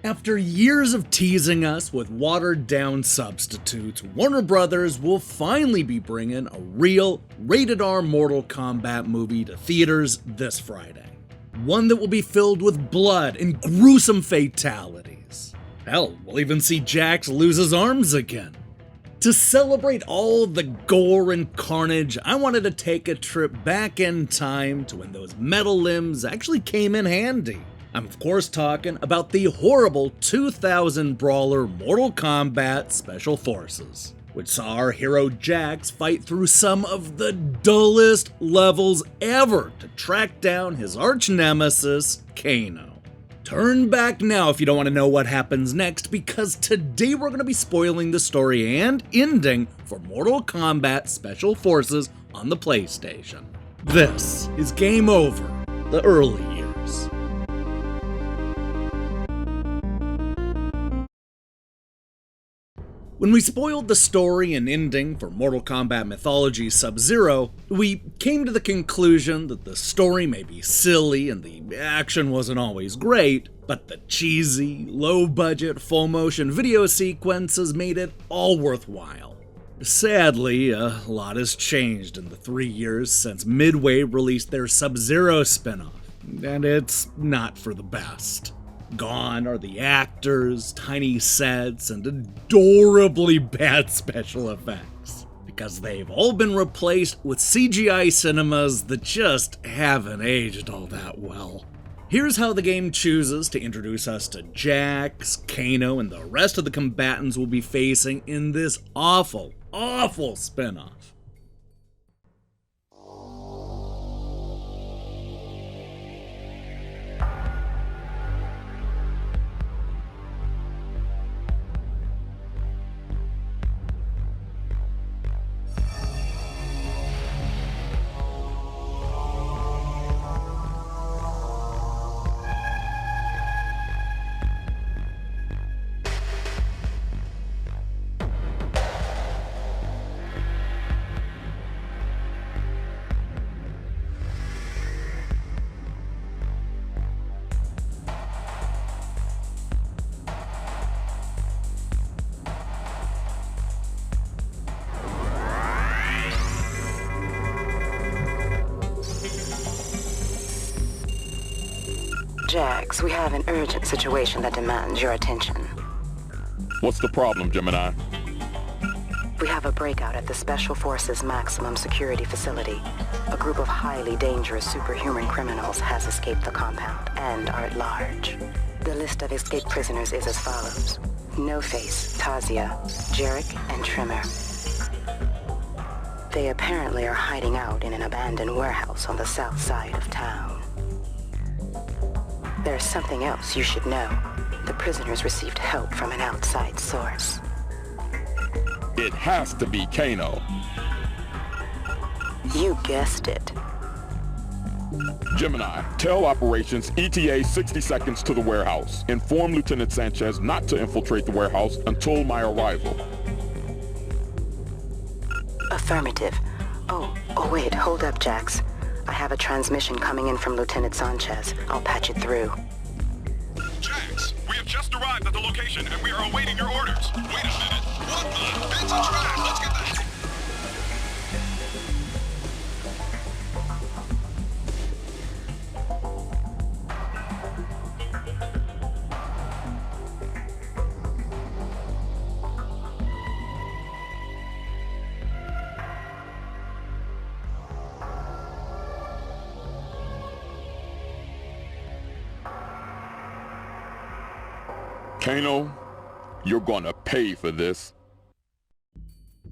After years of teasing us with watered-down substitutes, Warner Brothers will finally be bringing a real, rated-R Mortal Kombat movie to theaters this Friday. One that will be filled with blood and gruesome fatalities. Hell, we'll even see Jax lose his arms again. To celebrate all the gore and carnage, I wanted to take a trip back in time to when those metal limbs actually came in handy. I'm of course talking about the horrible 2000 brawler Mortal Kombat Special Forces, which saw our hero Jax fight through some of the dullest levels ever to track down his arch-nemesis, Kano. Turn back now if you don't want to know what happens next, because today we're going to be spoiling the story and ending for Mortal Kombat Special Forces on the PlayStation. This is Game Over, the early years. When we spoiled the story and ending for Mortal Kombat Mythology Sub-Zero, we came to the conclusion that the story may be silly and the action wasn't always great, but the cheesy, low-budget, full-motion video sequences made it all worthwhile. Sadly, a lot has changed in the 3 years since Midway released their Sub-Zero spin-off, and it's not for the best. Gone are the actors, tiny sets, and adorably bad special effects, because they've all been replaced with CGI cinemas that just haven't aged all that well. Here's how the game chooses to introduce us to Jax, Kano, and the rest of the combatants we'll be facing in this awful, awful spin-off. Jax, we have an urgent situation that demands your attention. What's the problem, Gemini? We have a breakout at the Special Forces maximum security facility. A group of highly dangerous superhuman criminals has escaped the compound and are at large. The list of escaped prisoners is as follows: No-Face, Tazia, Jerick and Tremor. They apparently are hiding out in an abandoned warehouse on the south side of town. There's something else you should know. The prisoners received help from an outside source. It has to be Kano. You guessed it. Gemini, tell operations ETA 60 seconds to the warehouse. Inform Lieutenant Sanchez not to infiltrate the warehouse until my arrival. Affirmative. Oh wait, hold up, Jax. I have a transmission coming in from Lieutenant Sanchez. I'll patch it through. Jax, we have just arrived at the location and we are awaiting your orders. Wait a minute. What the? It's a trap. Let's get that. Kano, you're gonna pay for this.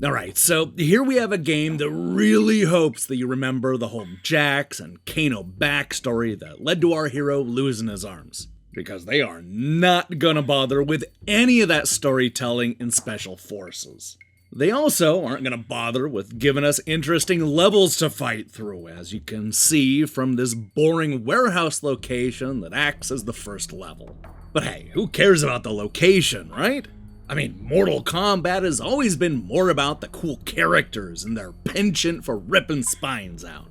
Alright, so here we have a game that really hopes that you remember the whole Jax and Kano backstory that led to our hero losing his arms, because they are not gonna bother with any of that storytelling in Special Forces. They also aren't gonna bother with giving us interesting levels to fight through, as you can see from this boring warehouse location that acts as the first level. But hey, who cares about the location, right? I mean, Mortal Kombat has always been more about the cool characters and their penchant for ripping spines out.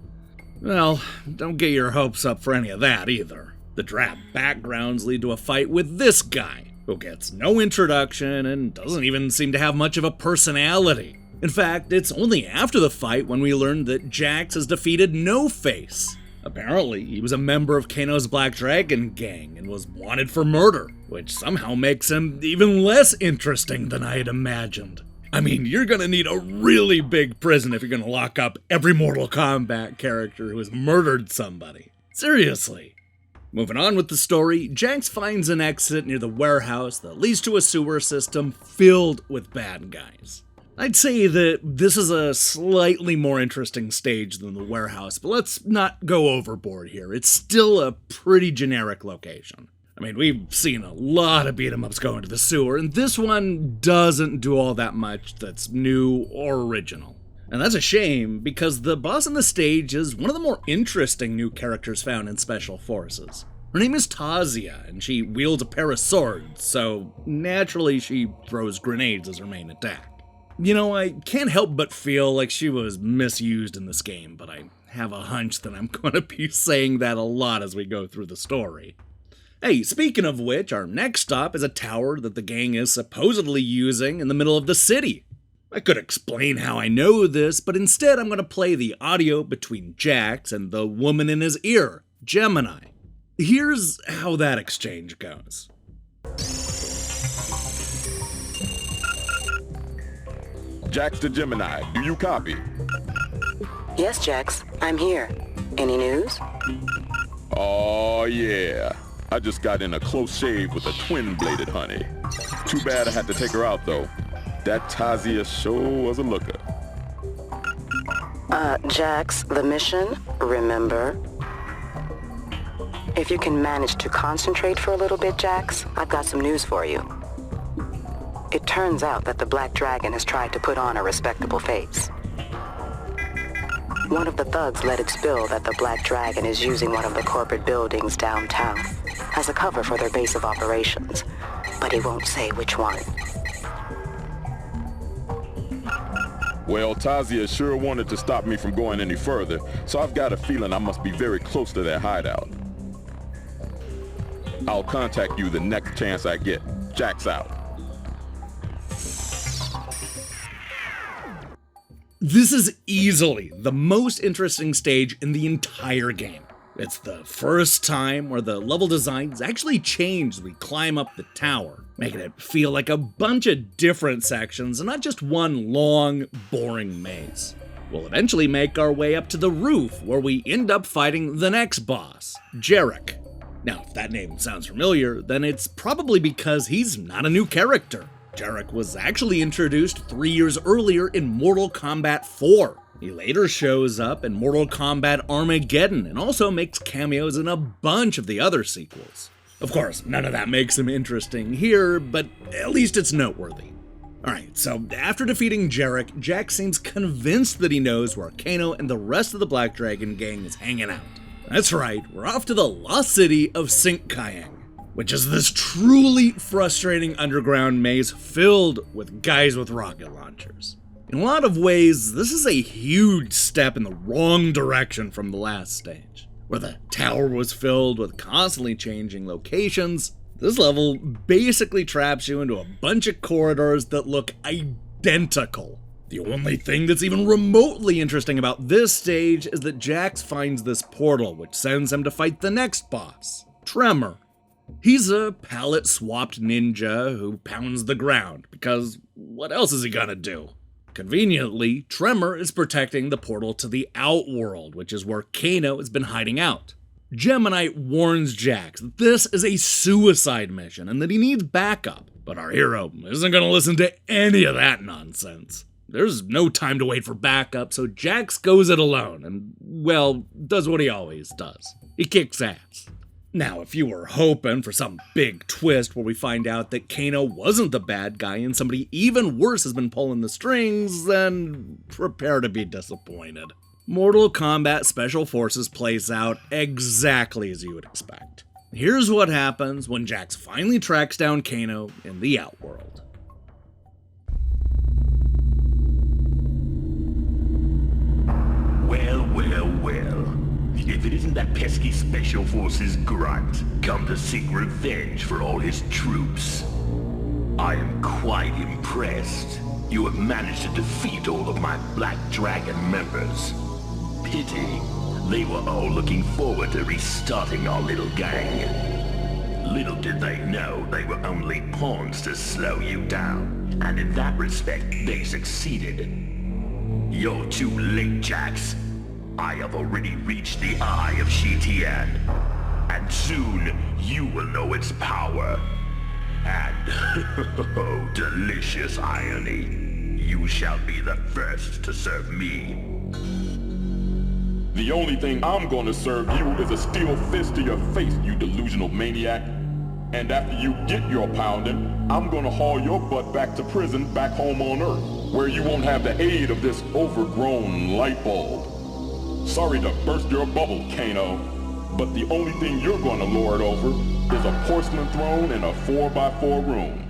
Well, don't get your hopes up for any of that either. The drab backgrounds lead to a fight with this guy, who gets no introduction and doesn't even seem to have much of a personality. In fact, it's only after the fight when we learn that Jax has defeated No-Face. Apparently, he was a member of Kano's Black Dragon gang and was wanted for murder, which somehow makes him even less interesting than I had imagined. I mean, you're gonna need a really big prison if you're gonna lock up every Mortal Kombat character who has murdered somebody. Seriously. Moving on with the story, Jax finds an exit near the warehouse that leads to a sewer system filled with bad guys. I'd say that this is a slightly more interesting stage than the warehouse, but let's not go overboard here. It's still a pretty generic location. I mean, we've seen a lot of beat-em-ups go into the sewer, and this one doesn't do all that much that's new or original. And that's a shame, because the boss on the stage is one of the more interesting new characters found in Special Forces. Her name is Tazia, and she wields a pair of swords, so naturally she throws grenades as her main attack. You know, I can't help but feel like she was misused in this game, but I have a hunch that I'm going to be saying that a lot as we go through the story. Hey, speaking of which, our next stop is a tower that the gang is supposedly using in the middle of the city. I could explain how I know this, but instead I'm going to play the audio between Jax and the woman in his ear, Gemini. Here's how that exchange goes. Jax to Gemini, do you copy? Yes, Jax, I'm here. Any news? Oh yeah, I just got in a close shave with a twin-bladed honey. Too bad I had to take her out though. That Tazia sure was a looker. Jax, the mission, remember? If you can manage to concentrate for a little bit, Jax, I've got some news for you. It turns out that the Black Dragon has tried to put on a respectable face. One of the thugs let it spill that the Black Dragon is using one of the corporate buildings downtown as a cover for their base of operations, but he won't say which one. Well, Tazia sure wanted to stop me from going any further, so I've got a feeling I must be very close to their hideout. I'll contact you the next chance I get. Jax out. This is easily the most interesting stage in the entire game. It's the first time where the level designs actually change as we climb up the tower, making it feel like a bunch of different sections and not just one long, boring maze. We'll eventually make our way up to the roof where we end up fighting the next boss, Jerick. Now, if that name sounds familiar, then it's probably because he's not a new character. Jerick was actually introduced 3 years earlier in Mortal Kombat 4. He later shows up in Mortal Kombat Armageddon and also makes cameos in a bunch of the other sequels. Of course, none of that makes him interesting here, but at least it's noteworthy. Alright, so after defeating Jerick, Jax seems convinced that he knows where Kano and the rest of the Black Dragon gang is hanging out. That's right, we're off to the lost city of Sinkiang, which is this truly frustrating underground maze filled with guys with rocket launchers. In a lot of ways, this is a huge step in the wrong direction from the last stage, where the tower was filled with constantly changing locations. This level basically traps you into a bunch of corridors that look identical. The only thing that's even remotely interesting about this stage is that Jax finds this portal, which sends him to fight the next boss, Tremor. He's a palette-swapped ninja who pounds the ground, because what else is he gonna do? Conveniently, Tremor is protecting the portal to the Outworld, which is where Kano has been hiding out. Gemini warns Jax that this is a suicide mission and that he needs backup, but our hero isn't gonna listen to any of that nonsense. There's no time to wait for backup, so Jax goes it alone and, well, does what he always does. He kicks ass. Now, if you were hoping for some big twist where we find out that Kano wasn't the bad guy and somebody even worse has been pulling the strings, then prepare to be disappointed. Mortal Kombat Special Forces plays out exactly as you would expect. Here's what happens when Jax finally tracks down Kano in the Outworld. Well. If it isn't that pesky Special Forces grunt, come to seek revenge for all his troops. I am quite impressed. You have managed to defeat all of my Black Dragon members. Pity. They were all looking forward to restarting our little gang. Little did they know they were only pawns to slow you down. And in that respect, they succeeded. You're too late, Jax. I have already reached the eye of Shitian. And soon, you will know its power. And, oh, delicious irony, you shall be the first to serve me. The only thing I'm gonna serve you is a steel fist to your face, you delusional maniac. And after you get your pounding, I'm gonna haul your butt back to prison back home on Earth, where you won't have the aid of this overgrown light bulb. Sorry to burst your bubble, Kano, but the only thing you're gonna lord over is a porcelain throne in a 4x4 room.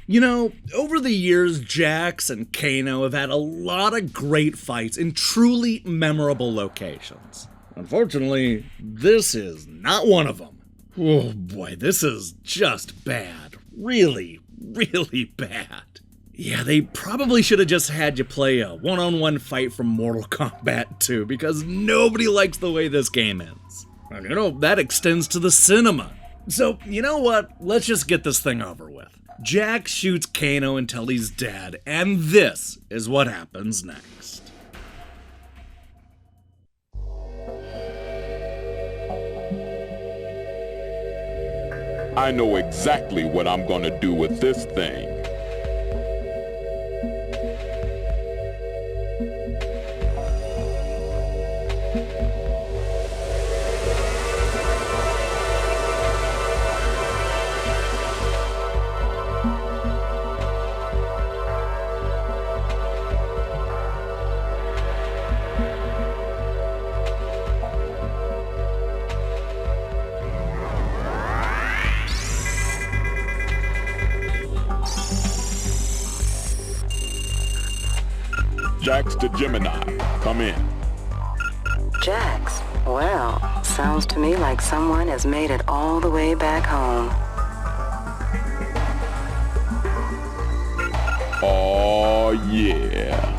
You know, over the years, Jax and Kano have had a lot of great fights in truly memorable locations. Unfortunately, this is not one of them. Oh boy, this is just bad. Really, really bad. Yeah, they probably should have just had you play a one-on-one fight from Mortal Kombat 2, because nobody likes the way this game ends. And you know, that extends to the cinema. So, you know what? Let's just get this thing over with. Jax shoots Kano until he's dead, and this is what happens next. I know exactly what I'm gonna do with this thing. Jax to Gemini, come in. Jax? Well, sounds to me like someone has made it all the way back home. Oh yeah.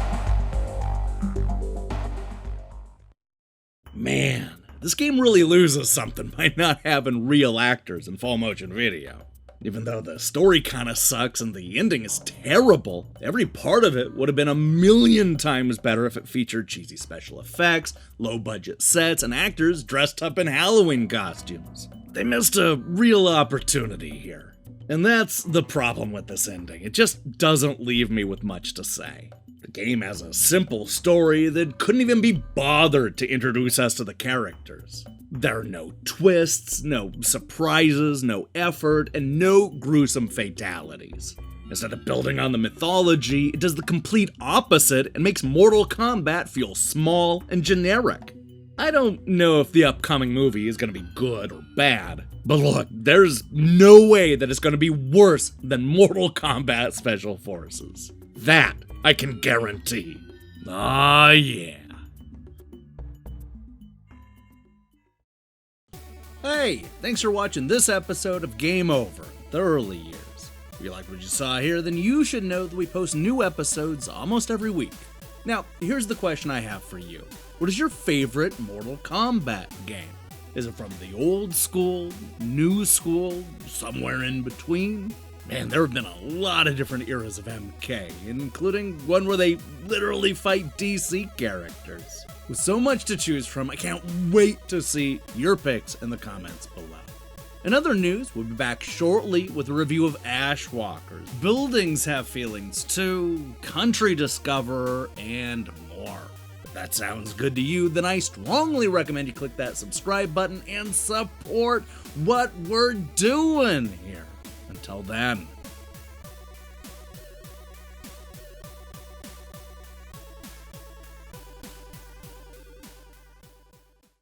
Man, this game really loses something by not having real actors in full motion video. Even though the story kinda sucks and the ending is terrible, every part of it would have been a million times better if it featured cheesy special effects, low-budget sets, and actors dressed up in Halloween costumes. They missed a real opportunity here. And that's the problem with this ending. It just doesn't leave me with much to say. The game has a simple story that couldn't even be bothered to introduce us to the characters. There are no twists, no surprises, no effort, and no gruesome fatalities. Instead of building on the mythology, it does the complete opposite and makes Mortal Kombat feel small and generic. I don't know if the upcoming movie is going to be good or bad, but look, there's no way that it's going to be worse than Mortal Kombat Special Forces. That I can guarantee. Ah, yeah. Hey, thanks for watching this episode of Game Over, the early years. If you liked what you saw here, then you should know that we post new episodes almost every week. Now, here's the question I have for you. What is your favorite Mortal Kombat game? Is it from the old school, new school, somewhere in between? Man, there have been a lot of different eras of MK, including one where they literally fight DC characters. With so much to choose from, I can't wait to see your picks in the comments below. In other news, we'll be back shortly with a review of Ashwalkers, Buildings Have Feelings 2, Country Discoverer, and more. If that sounds good to you, then I strongly recommend you click that subscribe button and support what we're doing here. Until then,